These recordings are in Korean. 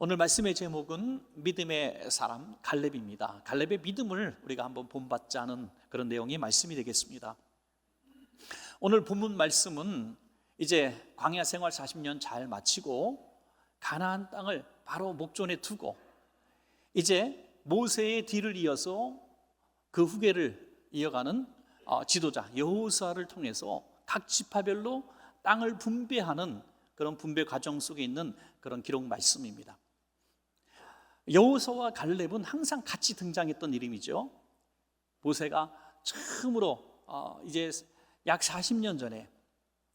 오늘 말씀의 제목은 믿음의 사람 갈렙입니다. 갈렙의 믿음을 우리가 한번 본받자는 그런 내용의 말씀이 되겠습니다. 오늘 본문 말씀은 이제 광야 생활 40년 잘 마치고 가나안 땅을 바로 목전에 두고 이제 모세의 뒤를 이어서 그 후계를 이어가는 지도자 여호수아를 통해서 각 지파별로 땅을 분배하는 그런 분배 과정 속에 있는 그런 기록 말씀입니다. 여호수아와 갈렙은 항상 같이 등장했던 이름이죠. 모세가 처음으로 이제 약 40년 전에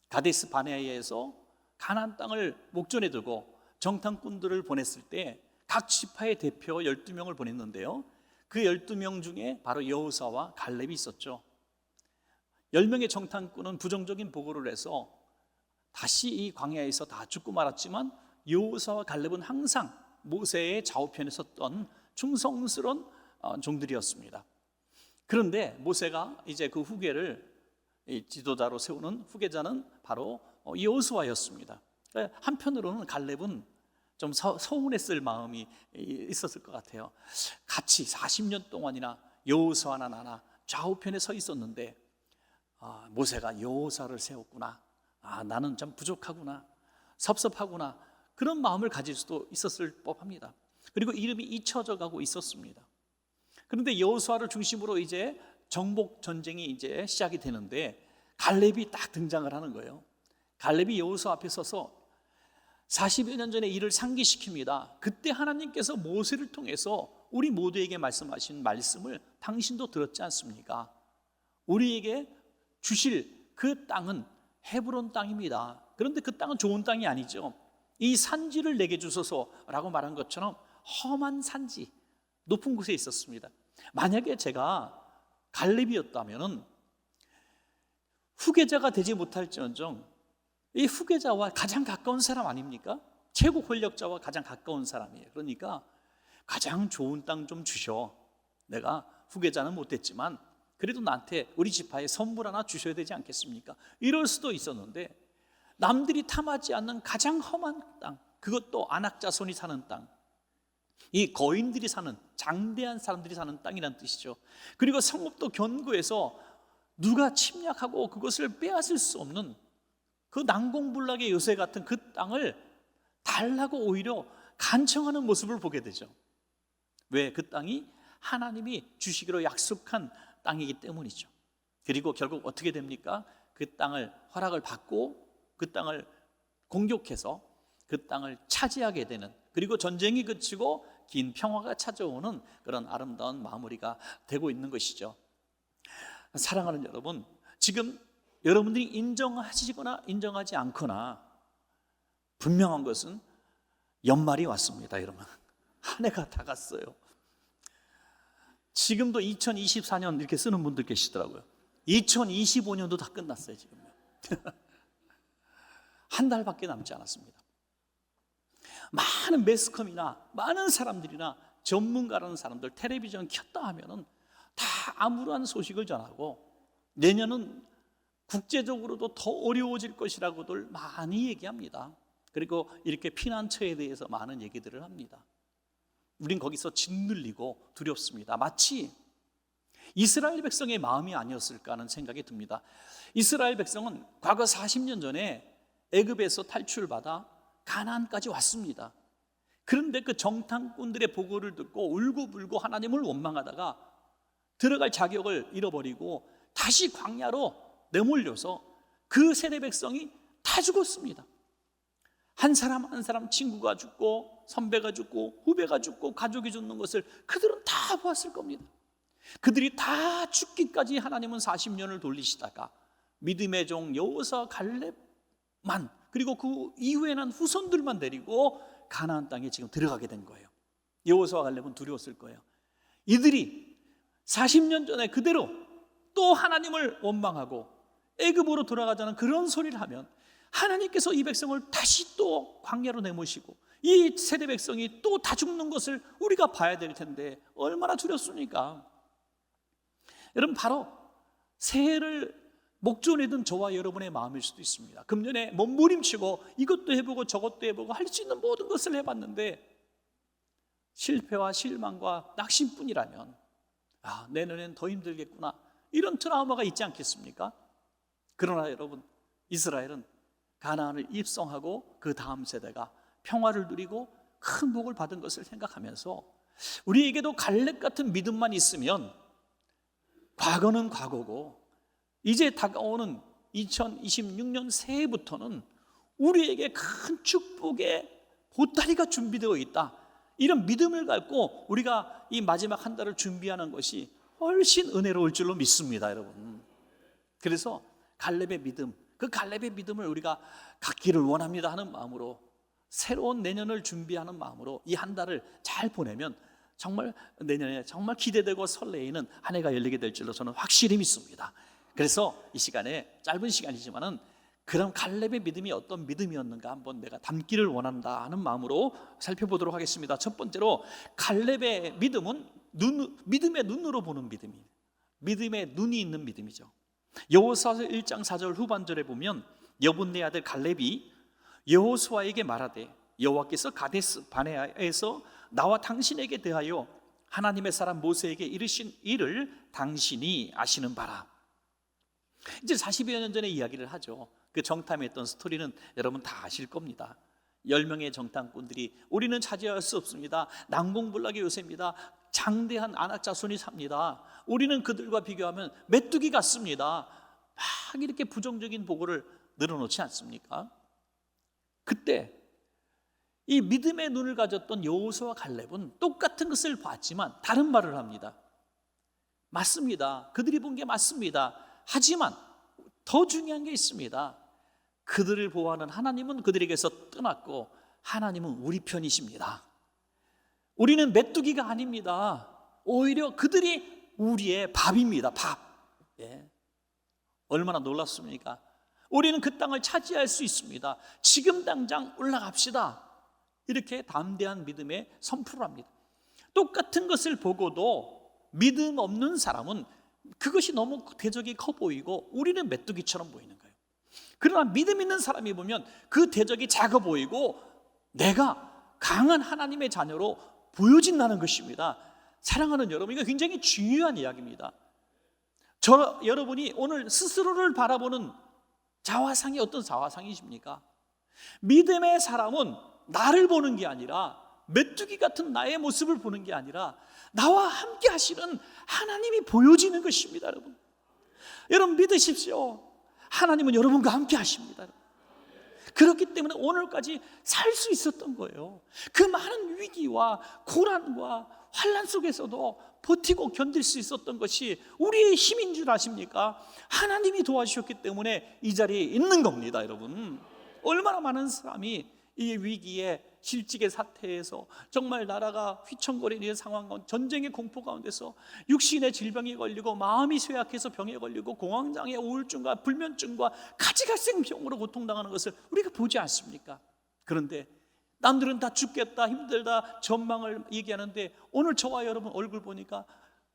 가데스 바네아에서 가나안 땅을 목전에 두고 정탐꾼들을 보냈을 때 각 지파의 대표 12명을 보냈는데요, 그 12명 중에 바로 여호수아와 갈렙이 있었죠. 10명의 정탐꾼은 부정적인 보고를 해서 다시 이 광야에서 다 죽고 말았지만 여호수아와 갈렙은 항상 모세의 좌우편에 섰던 충성스러운 종들이었습니다. 그런데 모세가 이제 그 후계를 지도자로 세우는 후계자는 바로 여호수아였습니다. 한편으로는 갈렙은 좀 서운했을 마음이 있었을 것 같아요. 같이 40년 동안이나 여호수아나 나나 좌우편에 서 있었는데 모세가 여호수아를 세웠구나, 나는 좀 부족하구나, 섭섭하구나, 그런 마음을 가질 수도 있었을 법합니다. 그리고 이름이 잊혀져 가고 있었습니다. 그런데 여호수아를 중심으로 이제 정복 전쟁이 이제 시작이 되는데 갈렙이 딱 등장을 하는 거예요. 갈렙이 여호수아 앞에 서서 40여 년 전에 이를 상기시킵니다. 그때 하나님께서 모세를 통해서 우리 모두에게 말씀하신 말씀을 당신도 들었지 않습니까? 우리에게 주실 그 땅은 헤브론 땅입니다. 그런데 그 땅은 좋은 땅이 아니죠. 이 산지를 내게 주소서라고 말한 것처럼 험한 산지, 높은 곳에 있었습니다. 만약에 제가 갈렙이었다면 후계자가 되지 못할지언정 이 후계자와 가장 가까운 사람 아닙니까? 최고 권력자와 가장 가까운 사람이에요. 그러니까 가장 좋은 땅 좀 주셔. 내가 후계자는 못됐지만 그래도 나한테 우리 지파에 선물 하나 주셔야 되지 않겠습니까? 이럴 수도 있었는데 남들이 탐하지 않는 가장 험한 땅, 그것도 안악자손이 사는 땅, 이 거인들이 사는, 장대한 사람들이 사는 땅이란 뜻이죠. 그리고 성읍도 견고해서 누가 침략하고 그것을 빼앗을 수 없는 그 난공불락의 요새 같은 그 땅을 달라고 오히려 간청하는 모습을 보게 되죠. 왜? 그 땅이 하나님이 주시기로 약속한 땅이기 때문이죠. 그리고 결국 어떻게 됩니까? 그 땅을 허락을 받고 그 땅을 공격해서 그 땅을 차지하게 되는, 그리고 전쟁이 그치고 긴 평화가 찾아오는 그런 아름다운 마무리가 되고 있는 것이죠. 사랑하는 여러분, 지금 여러분들이 인정하시거나 인정하지 않거나 분명한 것은 연말이 왔습니다. 여러분, 한 해가 다 갔어요. 지금도 2024년 이렇게 쓰는 분들 계시더라고요. 2025년도 다 끝났어요. 지금 한 달밖에 남지 않았습니다. 많은 매스컴이나 많은 사람들이나 전문가라는 사람들 텔레비전 켰다 하면은 다 암울한 소식을 전하고 내년은 국제적으로도 더 어려워질 것이라고들 많이 얘기합니다. 그리고 이렇게 피난처에 대해서 많은 얘기들을 합니다. 우린 거기서 짓눌리고 두렵습니다. 마치 이스라엘 백성의 마음이 아니었을까 하는 생각이 듭니다. 이스라엘 백성은 과거 40년 전에 애굽에서 탈출받아 가나안까지 왔습니다. 그런데 그 정탐꾼들의 보고를 듣고 울고불고 하나님을 원망하다가 들어갈 자격을 잃어버리고 다시 광야로 내몰려서 그 세대 백성이 다 죽었습니다. 한 사람 한 사람, 친구가 죽고 선배가 죽고 후배가 죽고 가족이 죽는 것을 그들은 다 보았을 겁니다. 그들이 다 죽기까지 하나님은 40년을 돌리시다가 믿음의 종 여호수아 갈렙만, 그리고 그 이후에 난 후손들만 데리고 가나안 땅에 지금 들어가게 된 거예요. 여호수아 갈렙은 두려웠을 거예요. 이들이 40년 전에 그대로 또 하나님을 원망하고 애굽으로 돌아가자는 그런 소리를 하면 하나님께서 이 백성을 다시 또 광야로 내모시고 이 세대 백성이 또 다 죽는 것을 우리가 봐야 될 텐데 얼마나 두렵습니까? 여러분, 바로 새해를 목전에 둔 저와 여러분의 마음일 수도 있습니다. 금년에 몸부림치고 이것도 해보고 저것도 해보고 할 수 있는 모든 것을 해봤는데 실패와 실망과 낙심뿐이라면 내년엔 더 힘들겠구나, 이런 트라우마가 있지 않겠습니까? 그러나 여러분, 이스라엘은 가나안을 입성하고 그 다음 세대가 평화를 누리고 큰 복을 받은 것을 생각하면서 우리에게도 갈렙 같은 믿음만 있으면 과거는 과거고 이제 다가오는 2026년 새해부터는 우리에게 큰 축복의 보따리가 준비되어 있다, 이런 믿음을 갖고 우리가 이 마지막 한 달을 준비하는 것이 훨씬 은혜로울 줄로 믿습니다, 여러분. 그래서 갈렙의 믿음, 그 갈렙의 믿음을 우리가 갖기를 원합니다 하는 마음으로, 새로운 내년을 준비하는 마음으로 이 한 달을 잘 보내면 정말 내년에 정말 기대되고 설레이는 한 해가 열리게 될 줄로 저는 확실히 믿습니다. 그래서 이 시간에, 짧은 시간이지만은 그럼 갈렙의 믿음이 어떤 믿음이었는가 한번 내가 담기를 원한다 하는 마음으로 살펴보도록 하겠습니다. 첫 번째로, 갈렙의 믿음은 믿음의 눈으로 보는 믿음이에요. 믿음의 눈이 있는 믿음이죠. 여호수아서 1장 4절 후반절에 보면 여분네 아들 갈렙이 여호수아에게 말하되, 여호와께서 가데스 바네아에서 나와 당신에게 대하여 하나님의 사람 모세에게 이르신 일을 당신이 아시는 바라. 이제 40여 년 전에 이야기를 하죠. 그 정탐했던 스토리는 여러분 다 아실 겁니다. 10명의 정탐꾼들이 우리는 차지할 수 없습니다, 난공불락의 요새입니다, 장대한 아낙 자손이 삽니다, 우리는 그들과 비교하면 메뚜기 같습니다, 막 이렇게 부정적인 보고를 늘어놓지 않습니까? 그때 이 믿음의 눈을 가졌던 여호수아와 갈렙은 똑같은 것을 봤지만 다른 말을 합니다. 맞습니다, 그들이 본 게 맞습니다. 하지만 더 중요한 게 있습니다. 그들을 보호하는 하나님은 그들에게서 떠났고 하나님은 우리 편이십니다. 우리는 메뚜기가 아닙니다. 오히려 그들이 우리의 밥입니다. 밥. 얼마나 놀랍습니까? 우리는 그 땅을 차지할 수 있습니다. 지금 당장 올라갑시다. 이렇게 담대한 믿음에 선포를 합니다. 똑같은 것을 보고도 믿음 없는 사람은 그것이 너무 대적이 커 보이고 우리는 메뚜기처럼 보이는 거예요. 그러나 믿음 있는 사람이 보면 그 대적이 작아 보이고 내가 강한 하나님의 자녀로 보여진다는 것입니다. 사랑하는 여러분, 이거 굉장히 중요한 이야기입니다. 여러분이 오늘 스스로를 바라보는 자화상이 어떤 자화상이십니까? 믿음의 사람은 나를 보는 게 아니라, 메뚜기 같은 나의 모습을 보는 게 아니라 나와 함께 하시는 하나님이 보여지는 것입니다. 여러분 믿으십시오. 하나님은 여러분과 함께 하십니다. 그렇기 때문에 오늘까지 살 수 있었던 거예요. 그 많은 위기와 고난과 환난 속에서도 버티고 견딜 수 있었던 것이 우리의 힘인 줄 아십니까? 하나님이 도와주셨기 때문에 이 자리에 있는 겁니다, 여러분. 얼마나 많은 사람이 이 위기에, 실직의 사태에서 정말 나라가 휘청거리는 상황 가운데, 전쟁의 공포 가운데서 육신의 질병이 걸리고 마음이 쇠약해서 병에 걸리고 공황장애, 우울증과 불면증과 가지갈색병으로 고통당하는 것을 우리가 보지 않습니까? 그런데 남들은 다 죽겠다, 힘들다, 전망을 얘기하는데 오늘 저와 여러분 얼굴 보니까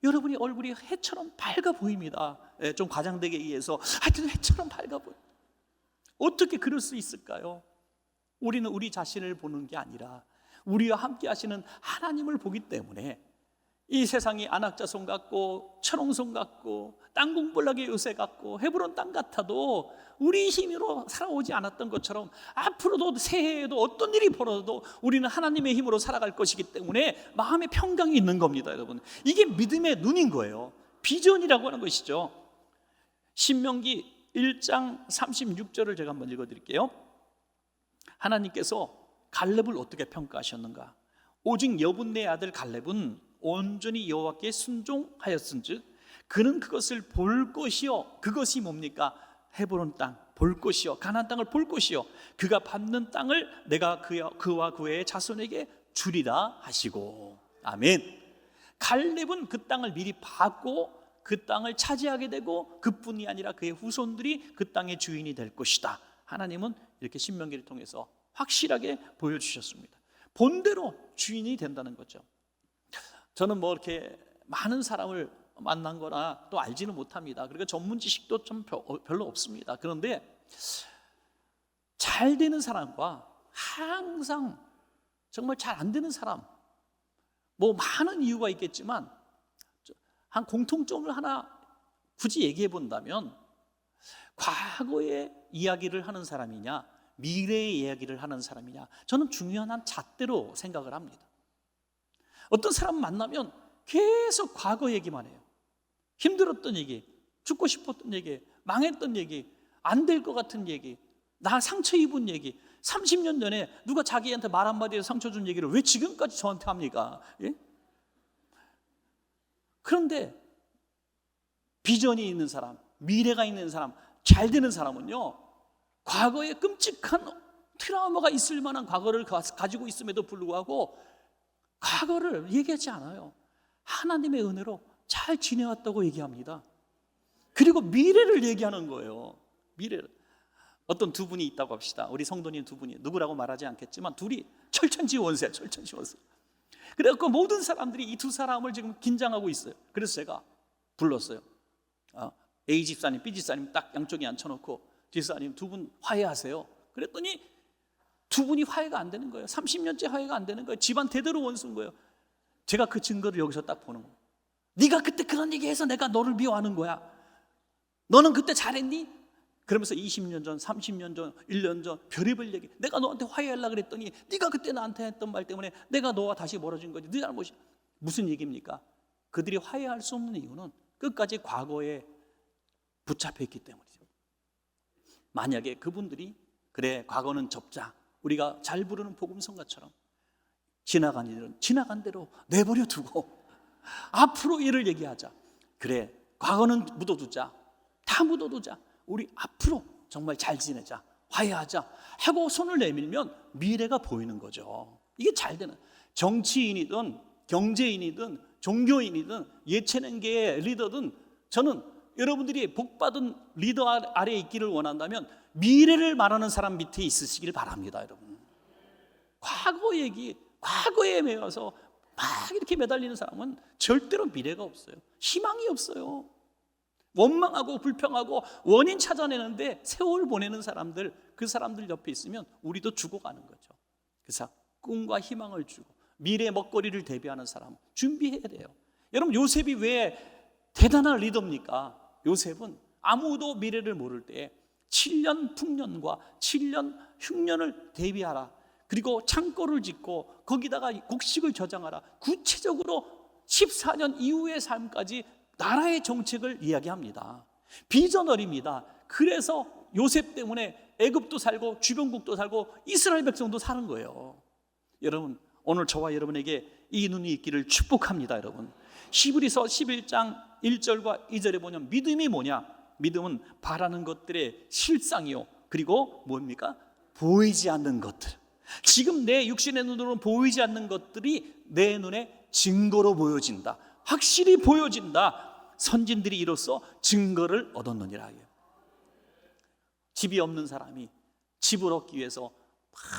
여러분이 얼굴이 해처럼 밝아 보입니다. 좀 과장되게 얘기해서 하여튼 해처럼 밝아 보여요. 어떻게 그럴 수 있을까요? 우리는 우리 자신을 보는 게 아니라 우리와 함께 하시는 하나님을 보기 때문에 이 세상이 안악자손 같고 철옹손 같고 땅공불락의 요새 같고 헤브론 땅 같아도 우리 힘으로 살아오지 않았던 것처럼 앞으로도 새해에도 어떤 일이 벌어도 우리는 하나님의 힘으로 살아갈 것이기 때문에 마음의 평강이 있는 겁니다, 여러분. 이게 믿음의 눈인 거예요. 비전이라고 하는 것이죠. 신명기 1장 36절을 제가 한번 읽어드릴게요. 하나님께서 갈렙을 어떻게 평가하셨는가? 오직 여분네 아들 갈렙은 온전히 여호와께 순종하였은즉 그는 그것을 볼 것이요, 그것이 뭡니까? 헤브론 땅 볼 것이요, 가나안 땅을 볼 것이요, 그가 받는 땅을 내가 그와 그의 자손에게 주리라 하시고. 아멘. 갈렙은 그 땅을 미리 받고 그 땅을 차지하게 되고 그뿐이 아니라 그의 후손들이 그 땅의 주인이 될 것이다. 하나님은 이렇게 신명기를 통해서 확실하게 보여주셨습니다. 본대로 주인이 된다는 거죠. 저는 뭐 이렇게 많은 사람을 만난 거나 또 알지는 못합니다. 그러니까 전문 지식도 좀 별로 없습니다. 그런데 잘 되는 사람과 항상 정말 잘 안 되는 사람, 뭐 많은 이유가 있겠지만 한 공통점을 하나 굳이 얘기해 본다면, 과거의 이야기를 하는 사람이냐 미래의 이야기를 하는 사람이냐, 저는 중요한 한 잣대로 생각을 합니다. 어떤 사람 만나면 계속 과거 얘기만 해요. 힘들었던 얘기, 죽고 싶었던 얘기, 망했던 얘기, 안 될 것 같은 얘기, 나 상처 입은 얘기. 30년 전에 누가 자기한테 말 한마디에 상처 준 얘기를 왜 지금까지 저한테 합니까? 예? 그런데 비전이 있는 사람, 미래가 있는 사람, 잘 되는 사람은요, 과거에 끔찍한 트라우마가 있을 만한 과거를 가지고 있음에도 불구하고 과거를 얘기하지 않아요. 하나님의 은혜로 잘 지내왔다고 얘기합니다. 그리고 미래를 얘기하는 거예요. 미래를. 어떤 두 분이 있다고 합시다. 우리 성도님 두 분이, 누구라고 말하지 않겠지만 둘이 철천지원세. 그래서 모든 사람들이 이 두 사람을 지금 긴장하고 있어요. 그래서 제가 불렀어요. A 집사님, B 집사님 딱 양쪽에 앉혀놓고, 집사님 두 분 화해하세요. 그랬더니 두 분이 화해가 안 되는 거예요. 30년째 화해가 안 되는 거예요. 집안 대대로 원수인 거예요. 제가 그 증거를 여기서 딱 보는 거예요. 네가 그때 그런 얘기해서 내가 너를 미워하는 거야. 너는 그때 잘했니? 그러면서 20년 전, 30년 전, 1년 전 별의별 얘기. 내가 너한테 화해하려고 그랬더니 네가 그때 나한테 했던 말 때문에 내가 너와 다시 멀어진 거지. 네 잘못이. 무슨 얘기입니까? 그들이 화해할 수 없는 이유는 끝까지 과거에 붙잡혀 있기 때문이죠. 만약에 그분들이 그래, 과거는 접자, 우리가 잘 부르는 복음성가처럼 지나간 일은 지나간 대로 내버려 두고 앞으로 일을 얘기하자. 그래, 과거는 묻어두자, 다 묻어두자, 우리 앞으로 정말 잘 지내자, 화해하자 하고 손을 내밀면 미래가 보이는 거죠. 이게 잘 되는, 정치인이든 경제인이든 종교인이든 예체능계의 리더든, 저는 여러분들이 복받은 리더 아래에 있기를 원한다면 미래를 말하는 사람 밑에 있으시길 바랍니다. 여러분, 과거 얘기, 과거에 매여서 막 이렇게 매달리는 사람은 절대로 미래가 없어요. 희망이 없어요. 원망하고 불평하고 원인 찾아내는데 세월 보내는 사람들, 그 사람들 옆에 있으면 우리도 죽어가는 거죠. 그래서 꿈과 희망을 주고 미래의 먹거리를 대비하는 사람 준비해야 돼요. 여러분, 요셉이 왜 대단한 리더입니까? 요셉은 아무도 미래를 모를 때 7년 풍년과 7년 흉년을 대비하라. 그리고 창고를 짓고 거기다가 곡식을 저장하라. 구체적으로 14년 이후의 삶까지 나라의 정책을 이야기합니다. 비전어리입니다. 그래서 요셉 때문에 애굽도 살고 주변국도 살고 이스라엘 백성도 사는 거예요. 여러분, 오늘 저와 여러분에게 이 눈이 있기를 축복합니다. 여러분, 히브리서 11장 1절과 2절에 보면 믿음이 뭐냐? 믿음은 바라는 것들의 실상이요, 그리고 뭡니까? 보이지 않는 것들. 지금 내 육신의 눈으로는 보이지 않는 것들이 내 눈에 증거로 보여진다. 확실히 보여진다. 선진들이 이로써 증거를 얻었느니라. 집이 없는 사람이 집을 얻기 위해서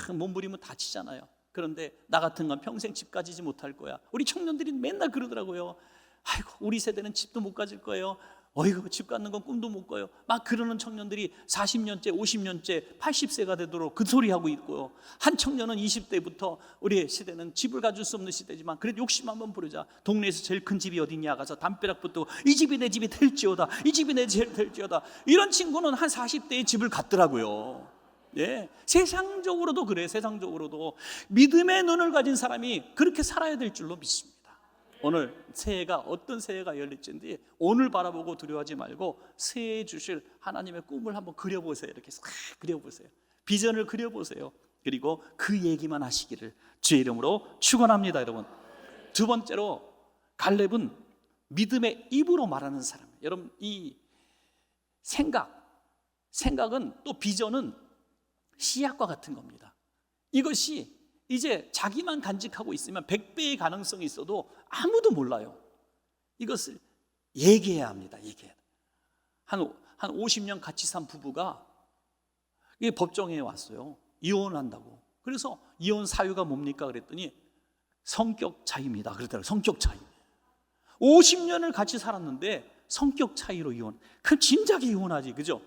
막 몸부림은 다치잖아요. 그런데 나 같은 건 평생 집 가지지 못할 거야. 우리 청년들이 맨날 그러더라고요. 아이고, 우리 세대는 집도 못 가질 거예요. 어이구, 집 갖는 건 꿈도 못 꿔요. 막 그러는 청년들이 40년째, 50년째, 80세가 되도록 그 소리 하고 있고요. 한 청년은 20대부터 우리 시대는 집을 가질 수 없는 시대지만 그래도 욕심 한번 부르자. 동네에서 제일 큰 집이 어디냐 가서 담벼락 붙고 이 집이 내 집이 될지어다, 이 집이 내 집이 될지어다. 이런 친구는 한 40대에 집을 갖더라고요. 예, 세상적으로도 그래. 세상적으로도 믿음의 눈을 가진 사람이 그렇게 살아야 될 줄로 믿습니다. 오늘 새해가 어떤 새해가 열릴지 오늘 바라보고 두려워하지 말고 새해 주실 하나님의 꿈을 한번 그려보세요. 이렇게 싹 그려보세요. 비전을 그려보세요. 그리고 그 얘기만 하시기를 주의 이름으로 축원합니다. 여러분, 두 번째로 갈렙은 믿음의 입으로 말하는 사람. 여러분, 이 생각은 또 비전은 씨앗과 같은 겁니다. 이것이 이제 자기만 간직하고 있으면 100배의 가능성이 있어도 아무도 몰라요. 이것을 얘기해야 합니다. 얘기해야. 한 50년 같이 산 부부가 법정에 왔어요. 이혼한다고. 그래서 이혼 사유가 뭡니까? 그랬더니 성격 차이입니다. 그러더라고요. 성격 차이. 50년을 같이 살았는데 성격 차이로 이혼. 그럼 진작에 이혼하지, 그죠?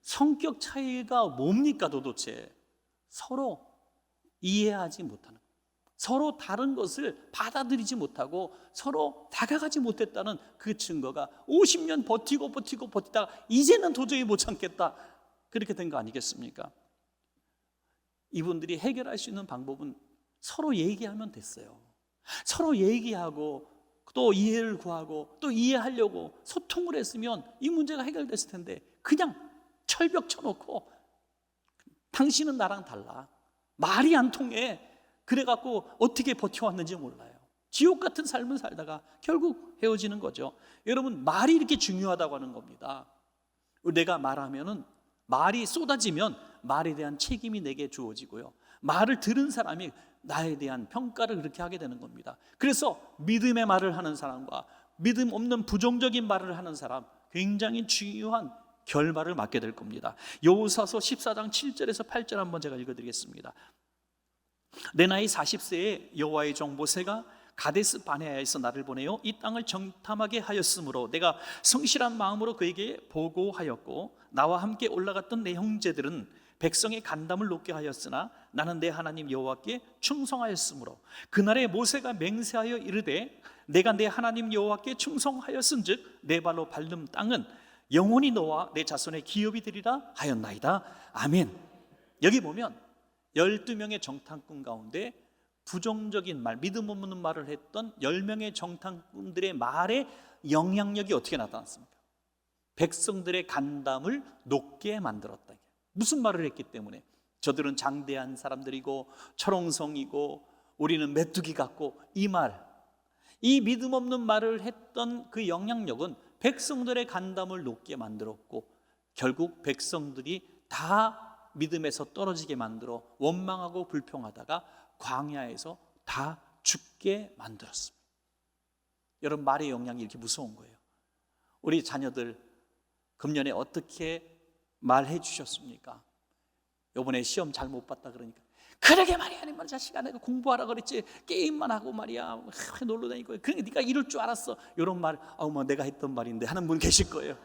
성격 차이가 뭡니까 도대체? 서로 이해하지 못하는. 서로 다른 것을 받아들이지 못하고 서로 다가가지 못했다는 그 증거가 50년 버티다가 이제는 도저히 못 참겠다, 그렇게 된 거 아니겠습니까? 이분들이 해결할 수 있는 방법은 서로 얘기하면 됐어요. 서로 얘기하고 또 이해를 구하고 또 이해하려고 소통을 했으면 이 문제가 해결됐을 텐데, 그냥 철벽 쳐놓고 당신은 나랑 달라, 말이 안 통해, 그래갖고 어떻게 버텨왔는지 몰라요. 지옥 같은 삶을 살다가 결국 헤어지는 거죠. 여러분, 말이 이렇게 중요하다고 하는 겁니다. 내가 말하면은, 말이 쏟아지면 말에 대한 책임이 내게 주어지고요, 말을 들은 사람이 나에 대한 평가를 그렇게 하게 되는 겁니다. 그래서 믿음의 말을 하는 사람과 믿음 없는 부정적인 말을 하는 사람, 굉장히 중요한 결말을 맞게 될 겁니다. 여호수아서 14장 7절에서 8절 한번 제가 읽어드리겠습니다. 내 나이 40세에 여호와의 종 모세가 가데스 바네아에서 나를 보내어 이 땅을 정탐하게 하였으므로 내가 성실한 마음으로 그에게 보고하였고, 나와 함께 올라갔던 내 형제들은 백성의 간담을 높게 하였으나 나는 내 하나님 여호와께 충성하였으므로, 그날에 모세가 맹세하여 이르되 내가 내 하나님 여호와께 충성하였은즉 내 발로 밟는 땅은 영원히 너와 내 자손의 기업이 되리라 하였나이다. 아멘. 여기 보면 12명의 정탐꾼 가운데 부정적인 말, 믿음 없는 말을 했던 10명의 정탐꾼들의 말의 영향력이 어떻게 나타났습니까? 백성들의 간담을 높게 만들었다. 무슨 말을 했기 때문에? 저들은 장대한 사람들이고 철옹성이고 우리는 메뚜기 같고, 이 말, 이 믿음 없는 말을 했던 그 영향력은 백성들의 간담을 높게 만들었고, 결국 백성들이 다 믿음에서 떨어지게 만들어 원망하고 불평하다가 광야에서 다 죽게 만들었습니다. 여러분, 말의 영향이 이렇게 무서운 거예요. 우리 자녀들 금년에 어떻게 말해 주셨습니까? 이번에 시험 잘 못 봤다 그러니까, 그러게 말이야, 내 자식아, 내가 공부하라 그랬지, 게임만 하고 말이야, 놀러 다니고, 그러니까 네가 이럴 줄 알았어, 이런 말, 뭐 내가 했던 말인데 하는 분 계실 거예요.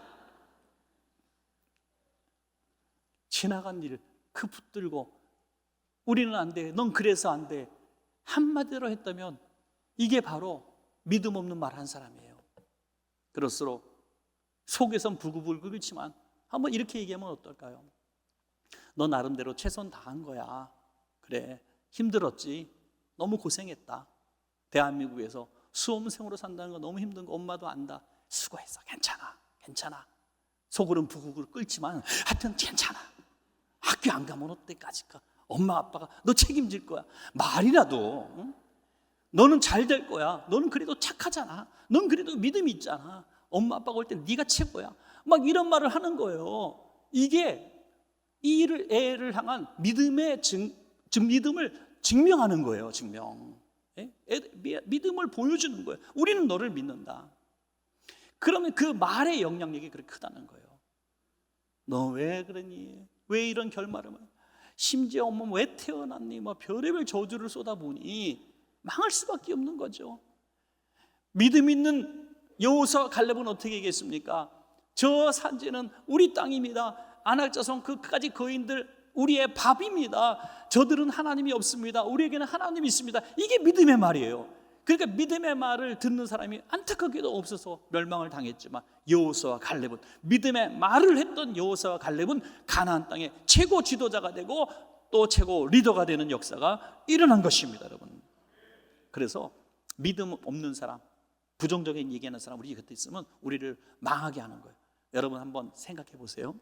지나간 일 그 붙들고 우리는 안 돼, 넌 그래서 안 돼, 한마디로 했다면 이게 바로 믿음 없는 말 한 사람이에요. 그럴수록 속에선 부글부글 끓지만 한번 이렇게 얘기하면 어떨까요? 너 나름대로 최선 다한 거야. 그래, 힘들었지, 너무 고생했다, 대한민국에서 수험생으로 산다는 거 너무 힘든 거 엄마도 안다, 수고했어, 괜찮아. 속으로는 부글부글 끓지만 하여튼 괜찮아, 학교 안 가면 어때까지 가, 엄마 아빠가 너 책임질 거야, 말이라도, 응? 너는 잘 될 거야, 너는 그래도 착하잖아, 넌 그래도 믿음이 있잖아, 엄마 아빠가 올 때 네가 최고야, 막 이런 말을 하는 거예요. 이게 이 애를 향한 믿음의 믿음을 증명하는 거예요. 증명. 믿음을 보여주는 거예요. 우리는 너를 믿는다. 그러면 그 말의 영향력이 그렇게 크다는 거예요. 너 왜 그러니? 왜 이런 결말을? 심지어 엄마 왜 태어났니? 뭐 별의별 저주를 쏟아보니 망할 수밖에 없는 거죠. 믿음 있는 여호수아 갈렙은 어떻게 얘기했습니까? 저 산지는 우리 땅입니다. 아낙자손 그까지 거인들 우리의 밥입니다. 저들은 하나님이 없습니다. 우리에게는 하나님이 있습니다. 이게 믿음의 말이에요. 그러니까 믿음의 말을 듣는 사람이 안타깝게도 없어서 멸망을 당했지만, 여호수아와 갈렙은, 믿음의 말을 했던 여호수아와 갈렙은 가나안 땅의 최고 지도자가 되고 또 최고 리더가 되는 역사가 일어난 것입니다, 여러분. 그래서 믿음 없는 사람, 부정적인 얘기하는 사람, 우리 곁에 있으면 우리를 망하게 하는 거예요. 여러분 한번 생각해 보세요.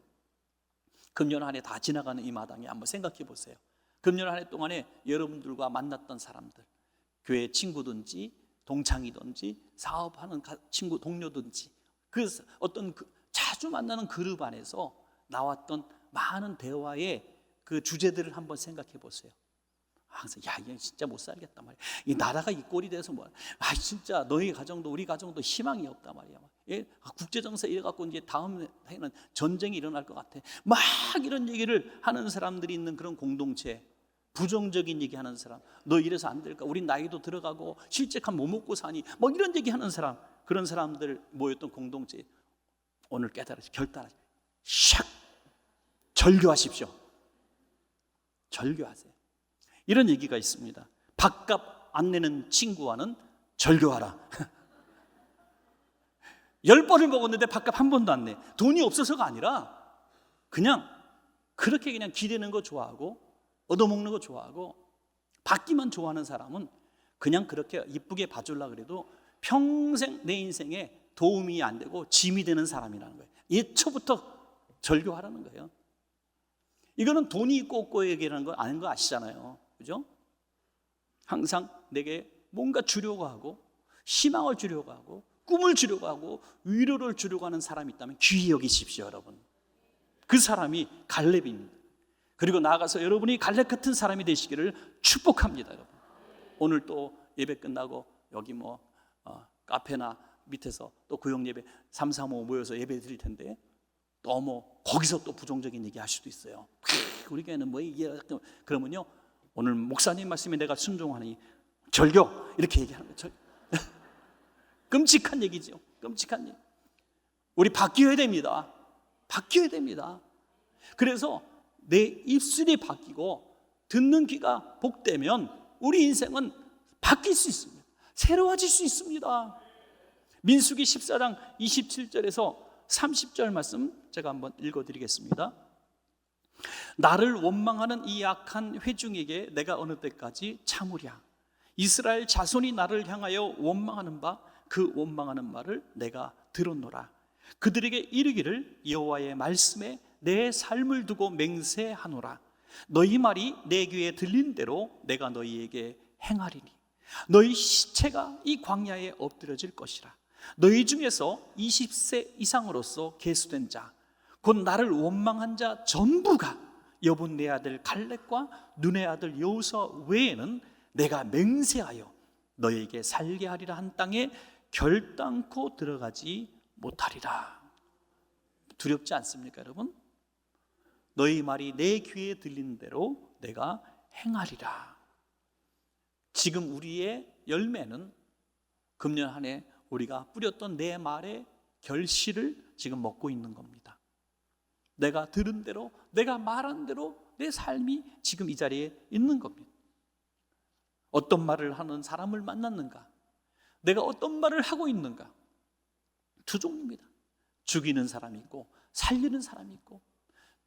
금년 한 해 다 지나가는 이 마당에 한번 생각해 보세요. 금년 한 해 동안에 여러분들과 만났던 사람들, 교회 친구든지 동창이든지 사업하는 친구 동료든지, 그 어떤 자주 만나는 그룹 안에서 나왔던 많은 대화의 그 주제들을 한번 생각해 보세요. 항상 야, 이게 진짜 못 살겠단 말이야, 이 나라가 이 꼴이 돼서 뭐, 진짜 너희 가정도 우리 가정도 희망이 없단 말이야. 국제정세 이래갖고 이제 다음 해는 전쟁이 일어날 것 같아, 막 이런 얘기를 하는 사람들이 있는 그런 공동체, 부정적인 얘기하는 사람, 너 이래서 안 될까, 우리 나이도 들어가고 실제한 뭐 먹고 사니, 뭐 이런 얘기하는 사람, 그런 사람들 모였던 공동체, 오늘 깨달으시, 결단하시, 샥 절교하십시오. 절교하세요. 이런 얘기가 있습니다. 밥값 안 내는 친구와는 절교하라. 10번을 먹었는데 밥값 한 번도 안 내. 돈이 없어서가 아니라 그냥 그렇게 그냥 기대는 거 좋아하고 얻어먹는 거 좋아하고 받기만 좋아하는 사람은 그냥 그렇게 이쁘게 봐주려고 그래도 평생 내 인생에 도움이 안 되고 짐이 되는 사람이라는 거예요. 예초부터 절교하라는 거예요. 이거는 돈이 있고 없고 얘기하는 거 아닌 거 아시잖아요. 그죠? 항상 내게 뭔가 주려고 하고 희망을 주려고 하고 꿈을 주려고 하고 위로를 주려고 하는 사람이 있다면 귀히 여기십시오, 여러분. 그 사람이 갈렙입니다. 그리고 나아가서 여러분이 갈렙 같은 사람이 되시기를 축복합니다, 여러분. 오늘 또 예배 끝나고 여기 카페나 밑에서 또 구역 예배 3, 4, 5 모여서 예배 드릴 텐데 또 거기서 또 부정적인 얘기 할 수도 있어요. 우리 교회는 이게 그러면요, 오늘 목사님 말씀에 내가 순종하니 절교 이렇게 얘기하는 거죠. 끔찍한 얘기죠. 끔찍한 얘기. 우리 바뀌어야 됩니다. 바뀌어야 됩니다. 그래서 내 입술이 바뀌고 듣는 귀가 복되면 우리 인생은 바뀔 수 있습니다. 새로워질 수 있습니다. 민수기 14장 27절에서 30절 말씀 제가 한번 읽어드리겠습니다. 나를 원망하는 이 악한 회중에게 내가 어느 때까지 참으랴. 이스라엘 자손이 나를 향하여 원망하는 바 그 원망하는 말을 내가 들었노라. 그들에게 이르기를 여호와의 말씀에 내 삶을 두고 맹세하노라. 너희 말이 내 귀에 들린 대로 내가 너희에게 행하리니 너희 시체가 이 광야에 엎드려질 것이라. 너희 중에서 20세 이상으로서 계수된 자 곧 나를 원망한 자 전부가 여분네 아들 갈렙과 눈의 아들 여호수아 외에는 내가 맹세하여 너희에게 살게 하리라 한 땅에 결단코 들어가지 못하리라. 두렵지 않습니까, 여러분? 너희 말이 내 귀에 들리는 대로 내가 행하리라. 지금 우리의 열매는 금년 한 해 우리가 뿌렸던 내 말의 결실을 지금 먹고 있는 겁니다. 내가 들은 대로, 내가 말한 대로 내 삶이 지금 이 자리에 있는 겁니다. 어떤 말을 하는 사람을 만났는가? 내가 어떤 말을 하고 있는가? 두 종류입니다. 죽이는 사람이 있고 살리는 사람이 있고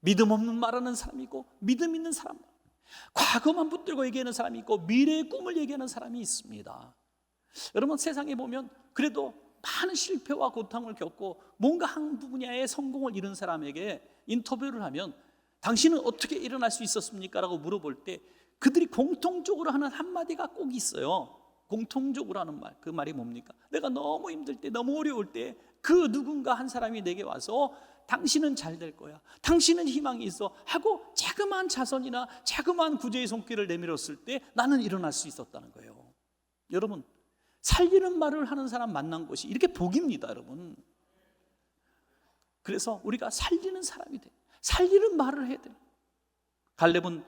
믿음 없는 말하는 사람이 있고 믿음 있는 사람, 과거만 붙들고 얘기하는 사람이 있고 미래의 꿈을 얘기하는 사람이 있습니다. 여러분, 세상에 보면 그래도 많은 실패와 고통을 겪고 뭔가 한 분야의 성공을 이룬 사람에게 인터뷰를 하면 당신은 어떻게 일어날 수 있었습니까? 라고 물어볼 때 그들이 공통적으로 하는 한마디가 꼭 있어요. 공통적으로 하는 말, 그 말이 뭡니까? 내가 너무 힘들 때, 너무 어려울 때 그 누군가 한 사람이 내게 와서 당신은 잘 될 거야, 당신은 희망이 있어 하고 자그마한 자선이나 자그마한 구제의 손길을 내밀었을 때 나는 일어날 수 있었다는 거예요. 여러분, 살리는 말을 하는 사람 만난 것이 이렇게 복입니다, 여러분. 그래서 우리가 살리는 사람이 돼, 살리는 말을 해야 돼요. 갈렙은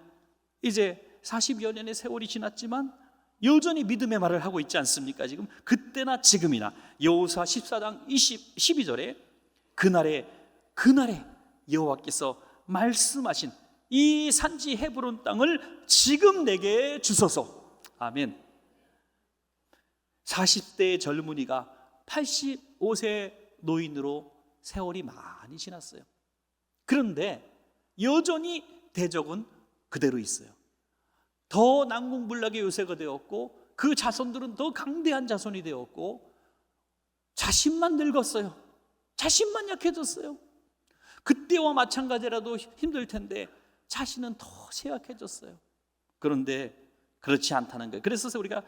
이제 40여 년의 세월이 지났지만 여전히 믿음의 말을 하고 있지 않습니까? 지금 그때나 지금이나 여호수아 14장 12절에 그날에 여호와께서 말씀하신 이 산지 헤브론 땅을 지금 내게 주소서. 아멘. 40대의 젊은이가 85세 노인으로 세월이 많이 지났어요. 그런데 여전히 대적은 그대로 있어요. 더 난공불락의 요새가 되었고 그 자손들은 더 강대한 자손이 되었고 자신만 늙었어요. 자신만 약해졌어요. 그때와 마찬가지라도 힘들 텐데 자신은 더 쇠약해졌어요. 그런데 그렇지 않다는 거예요. 그래서 우리가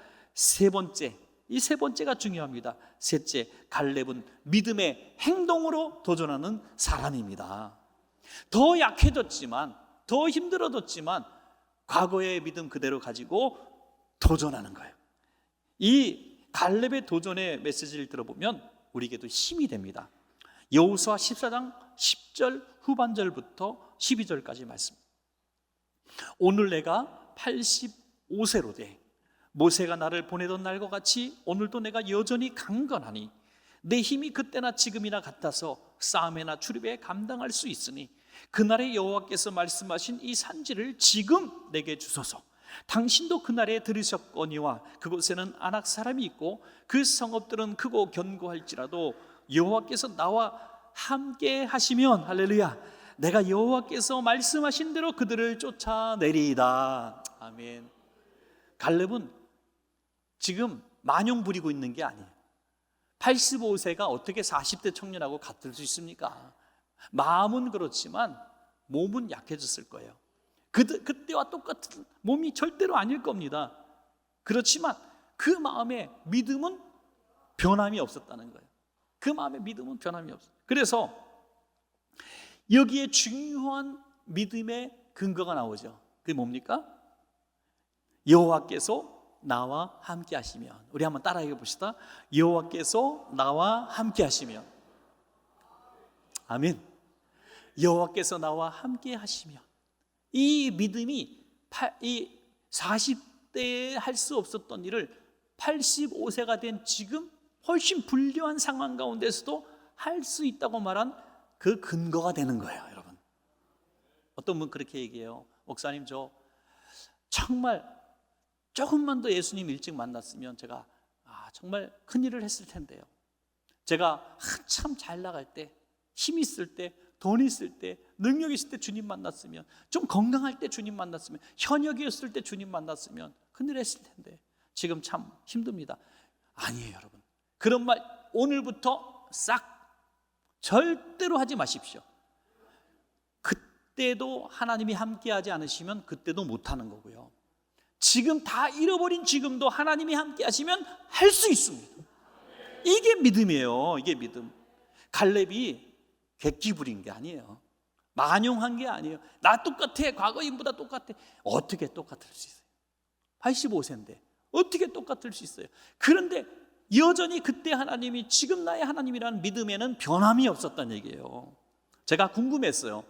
이 세 번째가 중요합니다. 셋째, 갈렙은 믿음의 행동으로 도전하는 사람입니다. 더 약해졌지만, 더 힘들어졌지만 과거의 믿음 그대로 가지고 도전하는 거예요. 이 갈렙의 도전의 메시지를 들어보면 우리에게도 힘이 됩니다. 여호수아 14장 10절 후반절부터 12절까지 말씀. 오늘 내가 85세로 돼 모세가 나를 보내던 날과 같이 오늘도 내가 여전히 강건하니 내 힘이 그때나 지금이나 같아서 싸움에나 출입에 감당할 수 있으니 그날의 여호와께서 말씀하신 이 산지를 지금 내게 주소서. 당신도 그날에 들으셨거니와 그곳에는 아낙 사람이 있고 그 성읍들은 크고 견고할지라도 여호와께서 나와 함께 하시면, 할렐루야, 내가 여호와께서 말씀하신 대로 그들을 쫓아내리이다. 아멘. 갈렙은 지금 만용 부리고 있는 게 아니에요. 85세가 어떻게 40대 청년하고 같을 수 있습니까? 마음은 그렇지만 몸은 약해졌을 거예요. 그때와 똑같은 몸이 절대로 아닐 겁니다. 그렇지만 그 마음의 믿음은 변함이 없었다는 거예요. 그 마음의 믿음은 변함이 없어요. 그래서 여기에 중요한 믿음의 근거가 나오죠. 그게 뭡니까? 여호와께서 나와 함께 하시면. 우리 한번 따라해 봅시다. 여호와께서 나와 함께 하시면. 아멘. 여호와께서 나와 함께 하시면. 이 믿음이 이 40대에 할 수 없었던 일을 85세가 된 지금 훨씬 불리한 상황 가운데서도 할 수 있다고 말한 그 근거가 되는 거예요, 여러분. 어떤 분 그렇게 얘기해요. 목사님, 저 정말 조금만 더 예수님 일찍 만났으면 제가 정말 큰일을 했을 텐데요. 제가 한참 잘 나갈 때, 힘 있을 때, 돈 있을 때, 능력 있을 때 주님 만났으면, 좀 건강할 때 주님 만났으면, 현역이었을 때 주님 만났으면 큰일 했을 텐데 지금 참 힘듭니다. 아니에요, 여러분. 그런 말 오늘부터 싹 절대로 하지 마십시오. 그때도 하나님이 함께하지 않으시면 그때도 못하는 거고요. 지금 다 잃어버린 지금도 하나님이 함께 하시면 할 수 있습니다. 이게 믿음이에요. 이게 믿음. 갈렙이 객기 부린 게 아니에요. 만용한 게 아니에요. 나 똑같아. 과거인보다 똑같아. 어떻게 똑같을 수 있어요? 85세인데 어떻게 똑같을 수 있어요? 그런데 여전히 그때 하나님이 지금 나의 하나님이라는 믿음에는 변함이 없었다는 얘기예요. 제가 궁금했어요.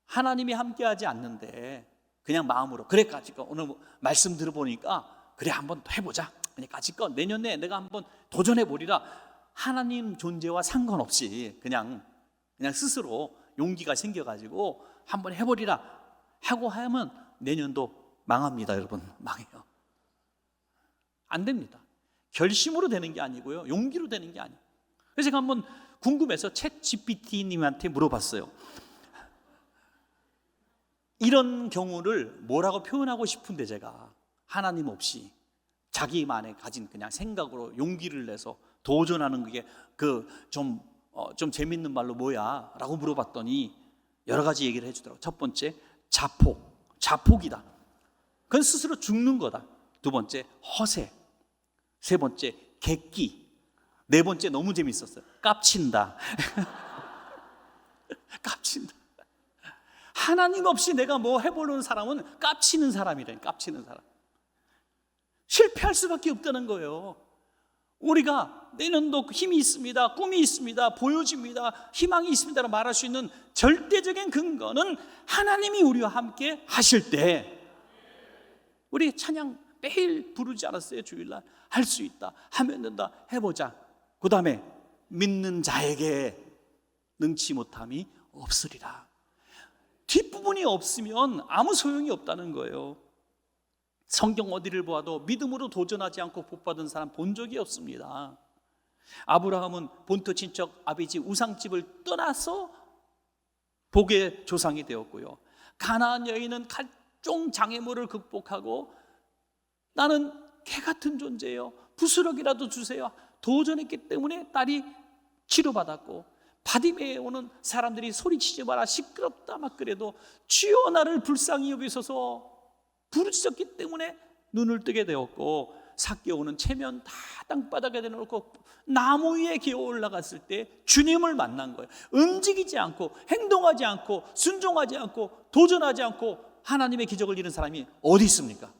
하나님이 함께하지 않는데 그냥 마음으로 그래 까짓거 오늘 말씀 들어보니까 그래 한번 해보자. 그냥 까짓거 내년에 내가 한번 도전해보리라. 하나님 존재와 상관없이 그냥 스스로 용기가 생겨가지고 한번 해보리라 하고 하면 내년도 망합니다, 여러분. 망해요. 안 됩니다. 결심으로 되는 게 아니고요, 용기로 되는 게 아니에요. 그래서 제가 한번 궁금해서 챗 GPT님한테 물어봤어요. 이런 경우를 뭐라고 표현하고 싶은데 제가 하나님 없이 자기만의 가진 그냥 생각으로 용기를 내서 도전하는 게 좀 재밌는 말로 뭐야? 라고 물어봤더니 여러 가지 얘기를 해주더라고요. 첫 번째, 자폭이다. 그건 스스로 죽는 거다. 두 번째, 허세. 세 번째, 객기. 네 번째, 너무 재밌었어요. 깝친다. 깝친다. 하나님 없이 내가 뭐 해보려는 사람은 깝치는 사람이래. 깝치는 사람. 실패할 수밖에 없다는 거예요. 우리가 내년도 힘이 있습니다, 꿈이 있습니다, 보여집니다, 희망이 있습니다라고 말할 수 있는 절대적인 근거는 하나님이 우리와 함께 하실 때. 우리 찬양 매일 부르지 않았어요? 주일날 할 수 있다, 하면 된다, 해보자. 그 다음에 믿는 자에게 능치 못함이 없으리라. 뒷부분이 없으면 아무 소용이 없다는 거예요. 성경 어디를 보아도 믿음으로 도전하지 않고 복받은 사람 본 적이 없습니다. 아브라함은 본토 친척 아비집 우상집을 떠나서 복의 조상이 되었고요. 가나안 여인은 각종 장애물을 극복하고 나는 개 같은 존재예요, 부스럭이라도 주세요, 도전했기 때문에 딸이 치료받았고, 바디메에 오는 사람들이 소리치지 마라, 시끄럽다 막 그래도 주여 나를 불쌍히 여기소서 부르짖었기 때문에 눈을 뜨게 되었고, 삭개오는 체면 다 땅바닥에 내놓고 나무 위에 기어 올라갔을 때 주님을 만난 거예요. 움직이지 않고 행동하지 않고 순종하지 않고 도전하지 않고 하나님의 기적을 이룬 사람이 어디 있습니까?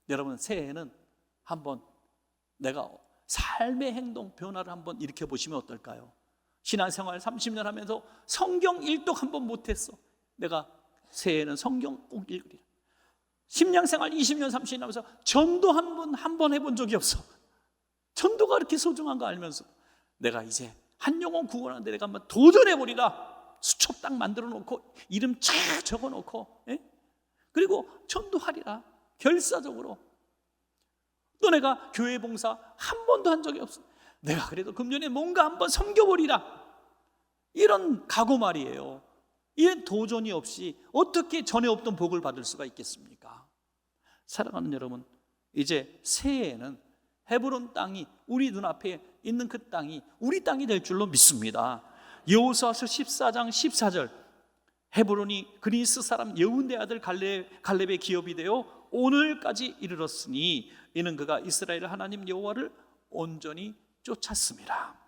여러분, 새해에는 한번 내가 삶의 행동 변화를 한번 일으켜 보시면 어떨까요? 신앙생활 30년 하면서 성경 일독 한번 못했어. 내가 새해에는 성경 꼭 읽으리라. 심령생활 20년 30년 하면서 전도 한 번 해본 적이 없어. 전도가 그렇게 소중한 거 알면서 내가 이제 한 영혼 구원하는데 내가 한번 도전해보리라. 수첩 딱 만들어 놓고 이름 쫙 적어 놓고, 예? 그리고 전도하리라. 결사적으로. 너네가 교회 봉사 한 번도 한 적이 없어. 내가 그래도 금년에 뭔가 한번 섬겨보리라. 이런 각오 말이에요. 이런 도전이 없이 어떻게 전에 없던 복을 받을 수가 있겠습니까? 사랑하는 여러분, 이제 새해에는 헤브론 땅이, 우리 눈앞에 있는 그 땅이 우리 땅이 될 줄로 믿습니다. 여호수아서 14장 14절, 헤브론이 그리스 사람 여운대 아들 갈렙의 기업이 되어 오늘까지 이르렀으니 이는 그가 이스라엘 하나님 여호와를 온전히 쫓았습니다.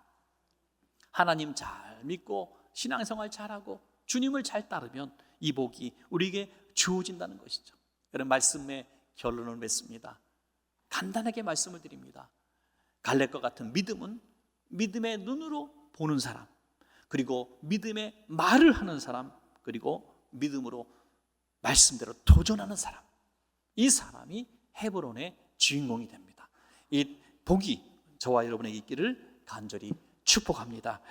하나님 잘 믿고 신앙생활 잘하고 주님을 잘 따르면 이 복이 우리에게 주어진다는 것이죠. 그런 말씀의 결론을 맺습니다. 간단하게 말씀을 드립니다. 갈렙과 같은 믿음은 믿음의 눈으로 보는 사람, 그리고 믿음의 말을 하는 사람, 그리고 믿음으로 말씀대로 도전하는 사람, 이 사람이 헤브론의 주인공이 됩니다. 이 복이 저와 여러분에게 있기를 간절히 축복합니다.